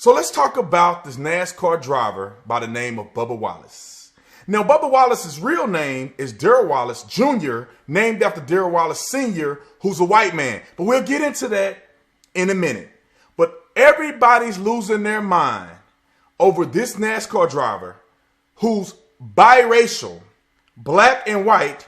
So let's talk about this NASCAR driver by the name of Bubba Wallace. Now, Bubba Wallace's real name is Darrell Wallace Jr., named after Darrell Wallace Sr., who's a white man. But we'll get into that in a minute. But everybody's losing their mind over this NASCAR driver who's biracial, black and white,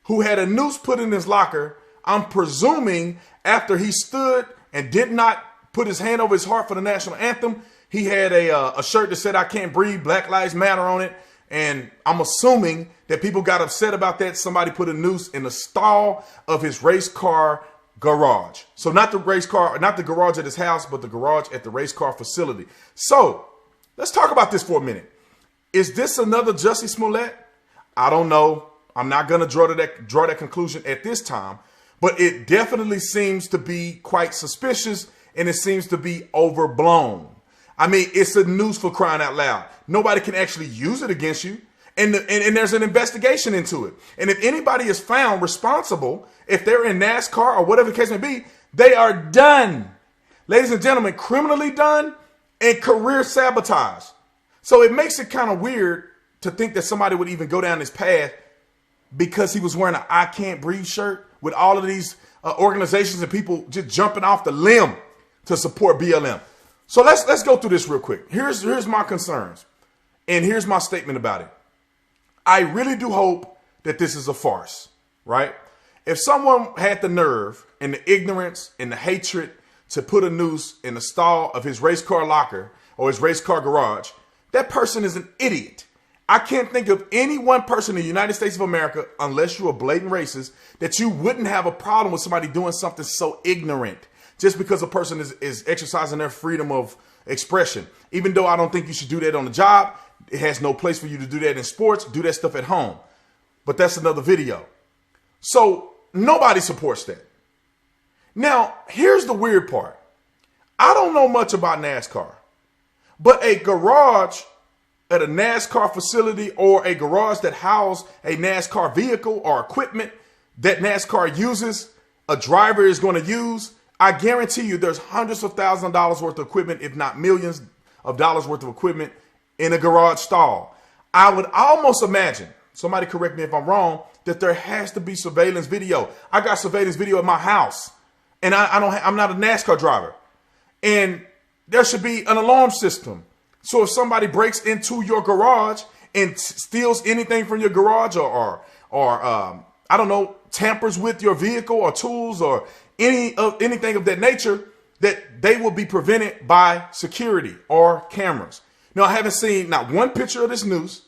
who had a noose put in his locker, I'm presuming after he stood and did not put his hand over his heart for the national anthem. He had a shirt that said, "I can't breathe, Black Lives Matter" on it. And I'm assuming that people got upset about that. Somebody put a noose in the stall of his race car garage. So not the race car, not the garage at his house, but the garage at the race car facility. So let's talk about this for a minute. Is this another Jussie Smollett? I don't know. I'm not going to draw that conclusion at this time, but it definitely seems to be quite suspicious, and it seems to be overblown. I mean, it's a noose, for crying out loud. Nobody can actually use it against you. And there's an investigation into it. And if anybody is found responsible, if they're in NASCAR or whatever the case may be, they are done. Ladies and gentlemen, criminally done and career sabotage. So it makes it kind of weird to think that somebody would even go down this path because he was wearing an "I Can't Breathe" shirt with all of these organizations and people just jumping off the limb to support BLM. So let's go through this real quick. Here's my concerns, and here's my statement about it. I really do hope that this is a farce, right? If someone had the nerve and the ignorance and the hatred to put a noose in the stall of his race car locker or his race car garage, that person is an idiot. I can't think of any one person in the United States of America, unless you're a blatant racist, that you wouldn't have a problem with somebody doing something so ignorant just because a person is exercising their freedom of expression. Even though I don't think you should do that on the job, it has no place for you to do that in sports. Do that stuff at home. But that's another video. So nobody supports that. Now, here's the weird part. I don't know much about NASCAR, but a garage at a NASCAR facility or a garage that houses a NASCAR vehicle or equipment that NASCAR uses, a driver is going to use, I guarantee you there's hundreds of thousands of dollars worth of equipment, if not millions of dollars worth of equipment in a garage stall. I would almost imagine, somebody correct me if I'm wrong, that there has to be surveillance video. I got surveillance video at my house, and I'm not a NASCAR driver. And there should be an alarm system. So if somebody breaks into your garage and steals anything from your garage or I don't know, tampers with your vehicle or tools or anything of that nature, that they will be prevented by security or cameras. Now, I haven't seen not one picture of this noose.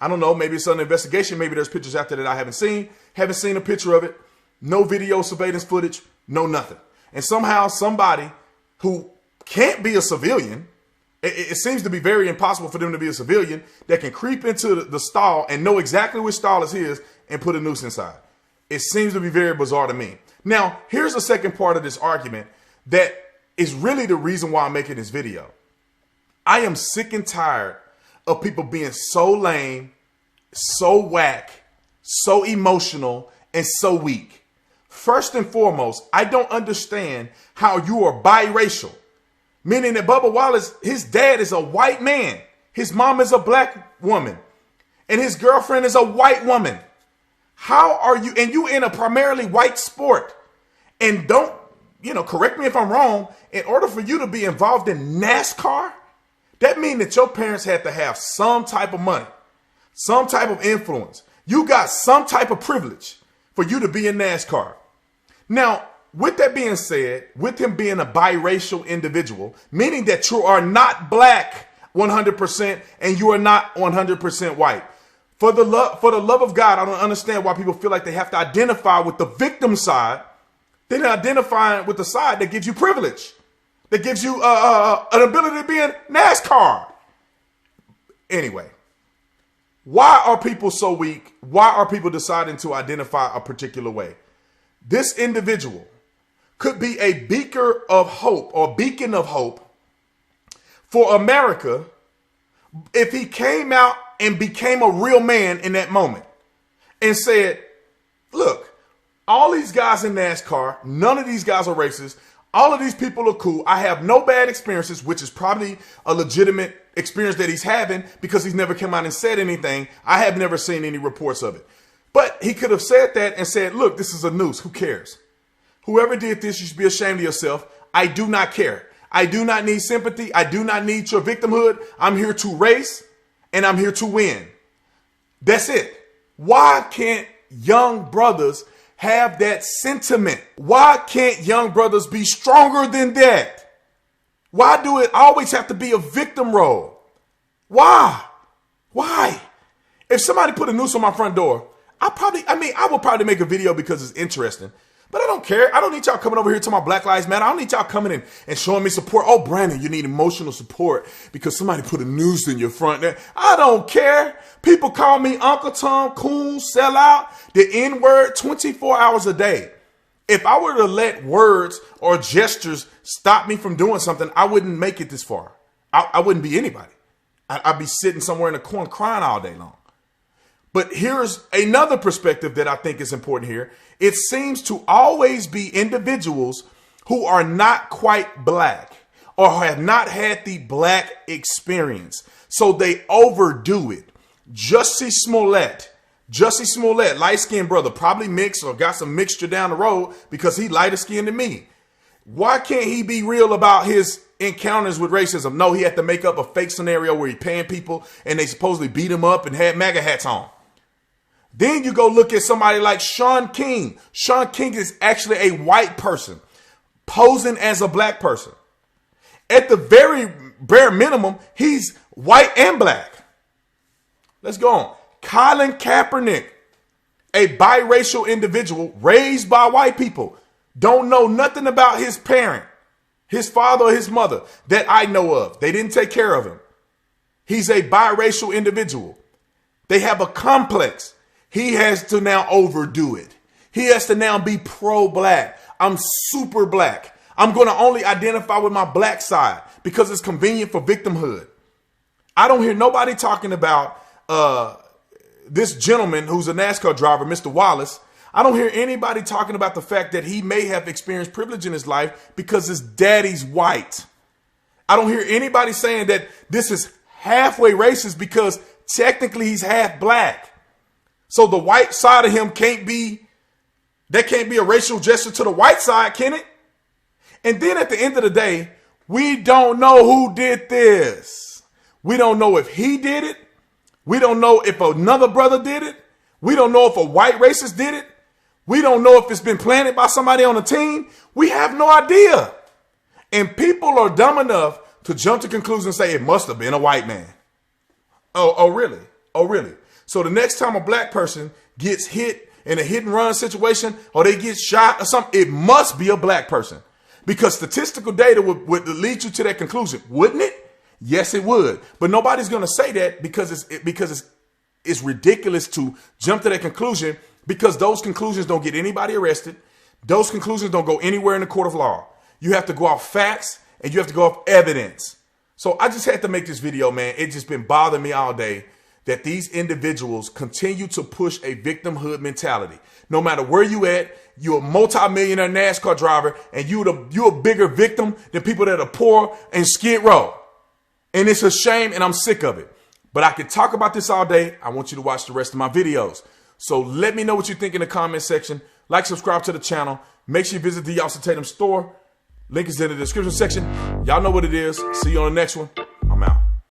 I don't know, maybe it's an investigation. Maybe there's pictures out there that I haven't seen. Haven't seen a picture of it. No video surveillance footage. No nothing. And somehow somebody who can't be a civilian, it seems to be very impossible for them to be a civilian, that can creep into the stall and know exactly which stall is his and put a noose inside. It seems to be very bizarre to me. Now, here's the second part of this argument that is really the reason why I'm making this video. I am sick and tired of people being so lame, so whack, so emotional, and so weak. First and foremost, I don't understand how you are biracial. Meaning that Bubba Wallace, his dad is a white man. His mom is a black woman. And his girlfriend is a white woman. How are you? And you in a primarily white sport. And don't, correct me if I'm wrong. In order for you to be involved in NASCAR, that means that your parents had to have some type of money, some type of influence. You got some type of privilege for you to be in NASCAR. Now, with that being said, with him being a biracial individual, meaning that you are not black 100% and you are not 100% white. For the love of God, I don't understand why people feel like they have to identify with the victim side. They're not identifying with the side that gives you privilege, that gives you an ability to be in NASCAR. Anyway, why are people so weak? Why are people deciding to identify a particular way? This individual could be a beacon of hope for America if he came out and became a real man in that moment and said, look, all these guys in NASCAR, none of these guys are racist. All of these people are cool. I have no bad experiences, which is probably a legitimate experience that he's having because he's never come out and said anything. I have never seen any reports of it. But he could have said that and said, look, this is a noose. Who cares? Whoever did this, you should be ashamed of yourself. I do not care. I do not need sympathy. I do not need your victimhood. I'm here to race and I'm here to win. That's it. Why can't young brothers have that sentiment? Why can't young brothers be stronger than that? Why do it always have to be a victim role? Why? Why? If somebody put a noose on my front door, I would probably make a video because it's interesting. But I don't care. I don't need y'all coming over here to my Black Lives Matter. I don't need y'all coming in and showing me support. Oh, Brandon, you need emotional support because somebody put a noose in your front there. I don't care. People call me Uncle Tom, coon, sellout, the N-word 24 hours a day. If I were to let words or gestures stop me from doing something, I wouldn't make it this far. I wouldn't be anybody. I'd be sitting somewhere in a corner crying all day long. But here's another perspective that I think is important here. It seems to always be individuals who are not quite black or have not had the black experience. So they overdo it. Jussie Smollett, light-skinned brother, probably mixed or got some mixture down the road because he lighter skinned than me. Why can't he be real about his encounters with racism? No, he had to make up a fake scenario where he paying people and they supposedly beat him up and had MAGA hats on. Then you go look at somebody like Shaun King. Shaun King is actually a white person posing as a black person. At the very bare minimum, he's white and black. Let's go on. Colin Kaepernick, a biracial individual raised by white people. Don't know nothing about his parent, his father or his mother that I know of. They didn't take care of him. He's a biracial individual. They have a complex. He has to now overdo it. He has to now be pro-black. I'm super black. I'm going to only identify with my black side because it's convenient for victimhood. I don't hear nobody talking about this gentleman who's a NASCAR driver, Mr. Wallace. I don't hear anybody talking about the fact that he may have experienced privilege in his life because his daddy's white. I don't hear anybody saying that this is halfway racist because technically he's half black. So the white side of him can't be a racial gesture to the white side, can it? And then at the end of the day, we don't know who did this. We don't know if he did it. We don't know if another brother did it. We don't know if a white racist did it. We don't know if it's been planted by somebody on the team. We have no idea. And people are dumb enough to jump to conclusions and say it must have been a white man. Oh, really? Oh, really? So the next time a black person gets hit in a hit and run situation or they get shot or something, it must be a black person because statistical data would lead you to that conclusion, wouldn't it? Yes, it would. But nobody's going to say that because it's ridiculous to jump to that conclusion because those conclusions don't get anybody arrested. Those conclusions don't go anywhere in the court of law. You have to go off facts and you have to go off evidence. So I just had to make this video, man. It's just been bothering me all day that these individuals continue to push a victimhood mentality. No matter where you at, you're a multi-millionaire NASCAR driver and you're a bigger victim than people that are poor and Skid Row. And it's a shame and I'm sick of it. But I could talk about this all day. I want you to watch the rest of my videos. So let me know what you think in the comment section. Like, subscribe to the channel. Make sure you visit the Tatum store. Link is in the description section. Y'all know what it is. See you on the next one.